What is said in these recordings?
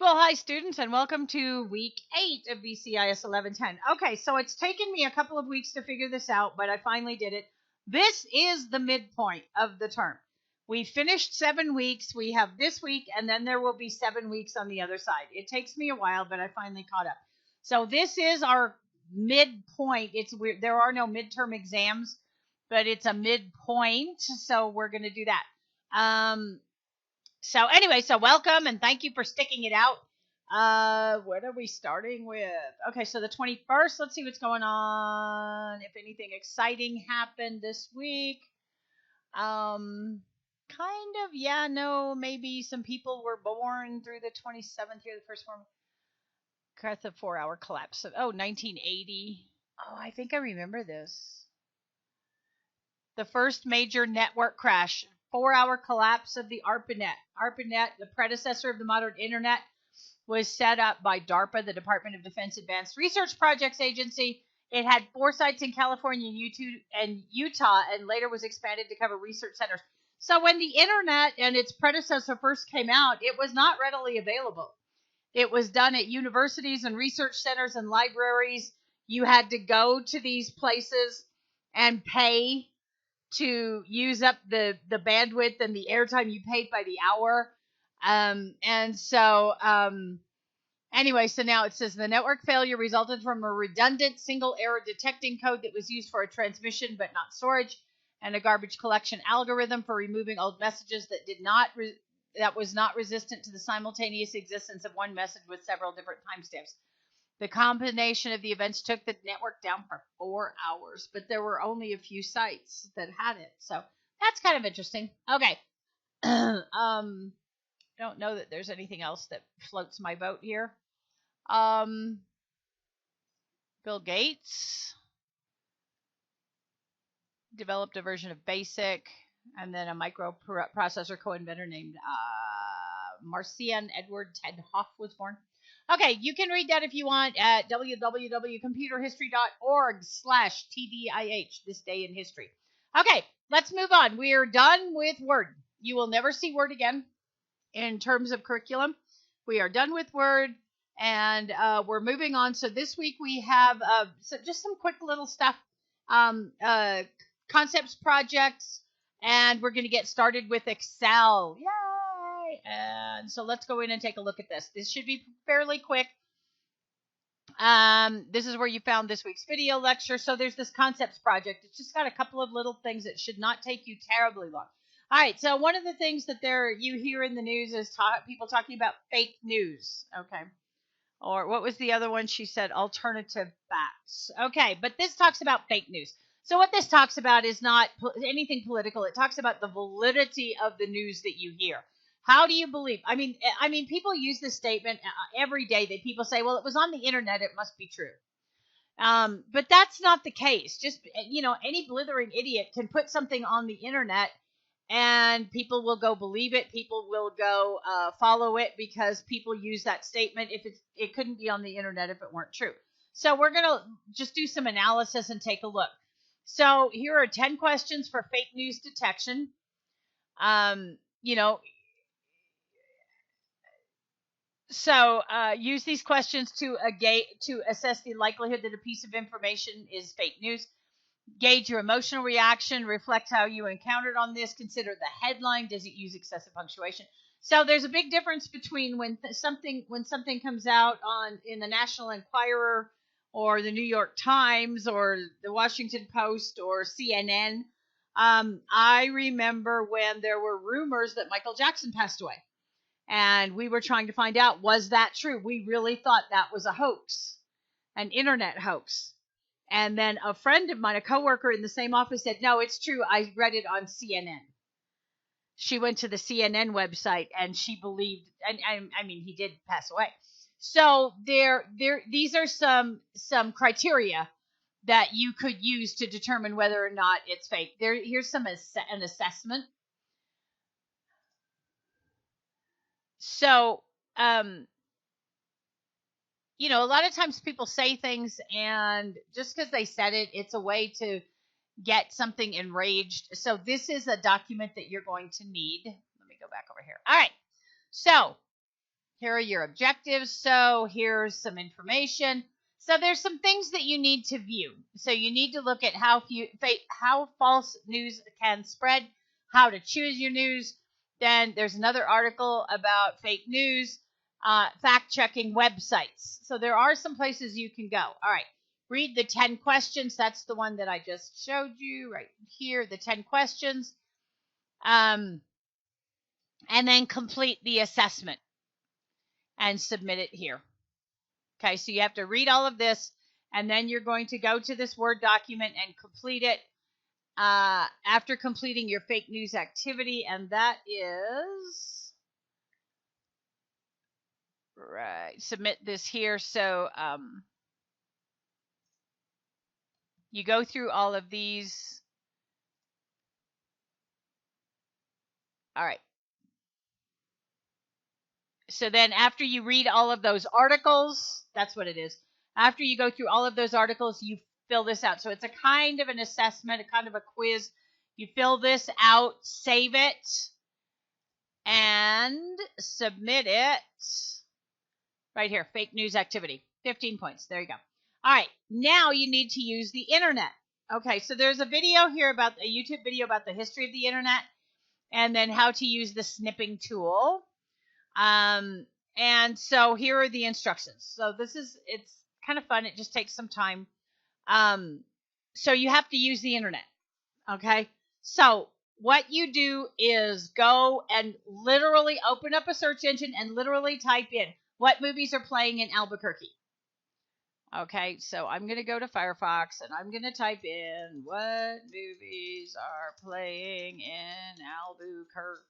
Well, hi, students, and welcome to week 8 of BCIS 1110. Okay, so it's taken me a couple of weeks to figure this out, but I finally did it. This is the midpoint of the term. We finished 7 weeks. We have this week, and then there will be 7 weeks on the other side. It takes me a while, but I finally caught up. So this is our midpoint. It's weird. There are no midterm exams, but it's a midpoint, so we're going to do that. So anyway, so welcome and thank you for sticking it out. What are we starting with? Okay, so the 21st, let's see what's going on. If anything exciting happened this week. Kind of, yeah, no, maybe some people were born through the 27th here, the first one. The 4-hour collapse of, 1980. Oh, I think I remember this. The first major network crash, 4-hour collapse of the ARPANET. ARPANET, the predecessor of the modern internet, was set up by DARPA, the Department of Defense Advanced Research Projects Agency. It had 4 sites in California and Utah, and later was expanded to cover research centers. So when the internet and its predecessor first came out, it was not readily available. It was done at universities and research centers and libraries. You had to go to these places and pay to use up the bandwidth and the airtime. You paid by the hour. Anyway, so now it says the network failure resulted from a redundant single error detecting code that was used for a transmission but not storage, and a garbage collection algorithm for removing old messages that was not resistant to the simultaneous existence of one message with several different timestamps. The combination of the events took the network down for 4 hours, but there were only a few sites that had it. So that's kind of interesting. Okay. Don't know that there's anything else that floats my boat here. Bill Gates developed a version of BASIC, and then a microprocessor co-inventor named Marcian Edward Ted Hoff was born. Okay, you can read that if you want at www.computerhistory.org/TDIH, this day in history. Okay, let's move on. We are done with Word. You will never see Word again in terms of curriculum. We are done with Word, and we're moving on. So this week we have just some quick little stuff, concepts, projects, and we're going to get started with Excel. Yay! And so let's go in and take a look at this. This should be fairly quick. This is where you found this week's video lecture. So there's this concepts project. It's just got a couple of little things that should not take you terribly long. All right, so one of the things that you hear in the news is people talking about fake news, okay? Or what was the other one? She said alternative facts. Okay, but this talks about fake news. So what this talks about is not anything political. It talks about the validity of the news that you hear. How do you believe? I mean, people use this statement every day. That people say, well, it was on the internet, it must be true. But that's not the case. Just, any blithering idiot can put something on the internet, and people will go believe it. People will go follow it because people use that statement. It couldn't be on the internet if it weren't true. So we're gonna just do some analysis and take a look. So here are 10 questions for fake news detection. So use these questions to assess the likelihood that a piece of information is fake news. Gauge your emotional reaction. Reflect how you encountered on this. Consider the headline. Does it use excessive punctuation? So there's a big difference between when something comes out in the National Enquirer or the New York Times or the Washington Post or CNN. I remember when there were rumors that Michael Jackson passed away. And we were trying to find out, was that true? We really thought that was a hoax, an internet hoax. And then a friend of mine, a coworker in the same office, said, no, it's true. I read it on CNN. She went to the CNN website and she believed, and he did pass away. So these are some criteria that you could use to determine whether or not it's fake. Here's an assessment. So, a lot of times people say things, and just because they said it, it's a way to get something enraged. So this is a document that you're going to need. Let me go back over here. All right. So here are your objectives. So here's some information. So there's some things that you need to view. So you need to look at how false news can spread, how to choose your news. Then there's another article about fake news, fact-checking websites. So there are some places you can go. All right. Read the 10 questions. That's the one that I just showed you right here, the 10 questions. And then complete the assessment and submit it here. Okay, so you have to read all of this, and then you're going to go to this Word document and complete it after completing your fake news activity, and that is, right, submit this here. So you go through all of these. All right. So then after you read all of those articles, that's what it is. After you go through all of those articles, you fill this out. So it's a kind of an assessment, a kind of a quiz. You fill this out, save it, and submit it. Right here, fake news activity, 15 points. There you go. All right, now you need to use the internet. Okay, so there's a video here about a YouTube video about the history of the internet and then how to use the snipping tool. And so here are the instructions. So it's kind of fun. It just takes some time. So you have to use the internet. Okay. So what you do is go and literally open up a search engine and literally type in what movies are playing in Albuquerque. Okay. So I'm going to go to Firefox and I'm going to type in what movies are playing in Albuquerque.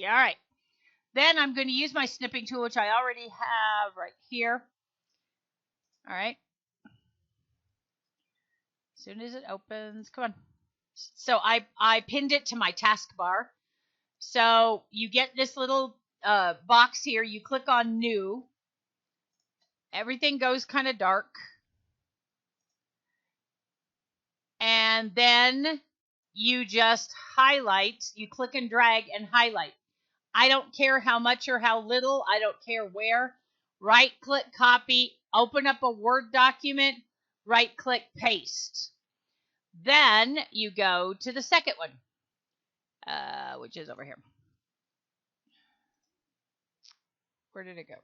All right. Then I'm going to use my snipping tool, which I already have right here. All right. As soon as it opens, come on. So I pinned it to my taskbar. So you get this little box here. You click on New. Everything goes kind of dark. And then you just highlight. You click and drag and highlight. I don't care how much or how little. I don't care where. Right-click, copy, open up a Word document, right-click, paste. Then you go to the second one, which is over here. Where did it go?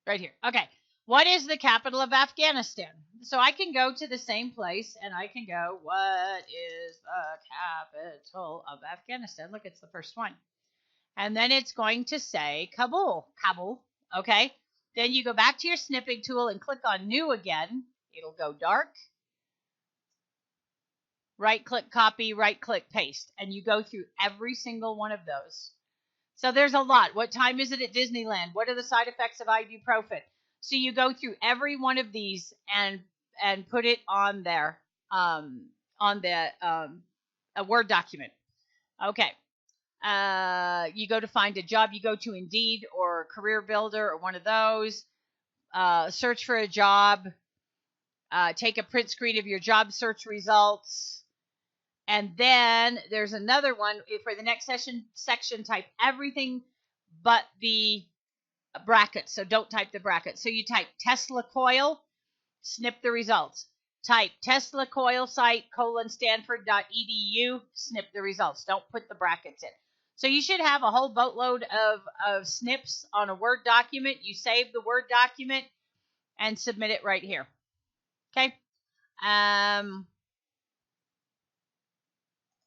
Right here. Okay. What is the capital of Afghanistan? So I can go to the same place and I can go, what is the capital of Afghanistan? Look, it's the first one. And then it's going to say Kabul. Kabul. Okay. Then you go back to your snipping tool and click on New again. It'll go dark. Right-click, copy, right-click, paste. And you go through every single one of those. So there's a lot. What time is it at Disneyland? What are the side effects of ibuprofen? So you go through every one of these and put it on there, on a Word document. Okay. You go to find a job. You go to Indeed or Career Builder or one of those. Search for a job. Take a print screen of your job search results. And then there's another one for the next section. Type everything but the brackets. So don't type the brackets. So you type Tesla coil, snip the results. Type Tesla coil site :stanford.edu, snip the results. Don't put the brackets in. So you should have a whole boatload of snips on a Word document. You save the Word document and submit it right here. Okay.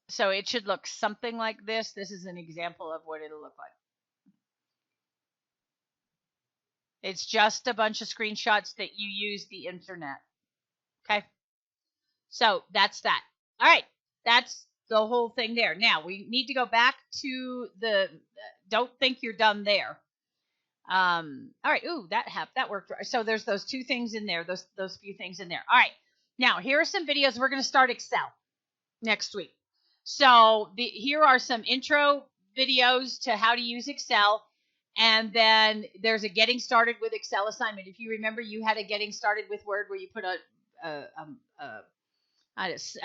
So it should look something like this. This is an example of what it'll look like. It's just a bunch of screenshots that you use the internet. Okay. So that's that. All right. That's the whole thing there. Now we need to go back to don't think you're done there. All right. Ooh, that worked. So there's those two things in there, those few things in there. All right. Now here are some videos. We're going to start Excel next week. So here are some intro videos to how to use Excel. And then there's a getting started with Excel assignment. If you remember, you had a getting started with Word where you put a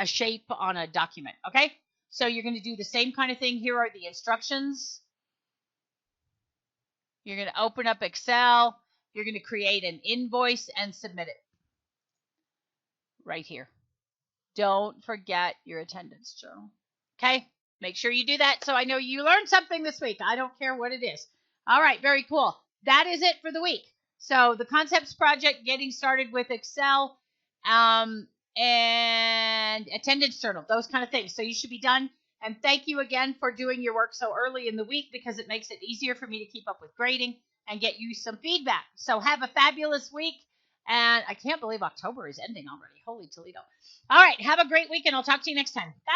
shape on a document. Okay. So you're going to do the same kind of thing. Here are the instructions. You're going to open up Excel. You're going to create an invoice and submit it right here. Don't forget your attendance journal. Okay? Make sure you do that so I know you learned something this week. I don't care what it is. All right, very cool. That is it for the week. So the concepts project, getting started with Excel, and attendance journal, those kind of things. So you should be done. And thank you again for doing your work so early in the week, because it makes it easier for me to keep up with grading and get you some feedback. So have a fabulous week. And I can't believe October is ending already. Holy Toledo. All right. Have a great week, and I'll talk to you next time. Bye.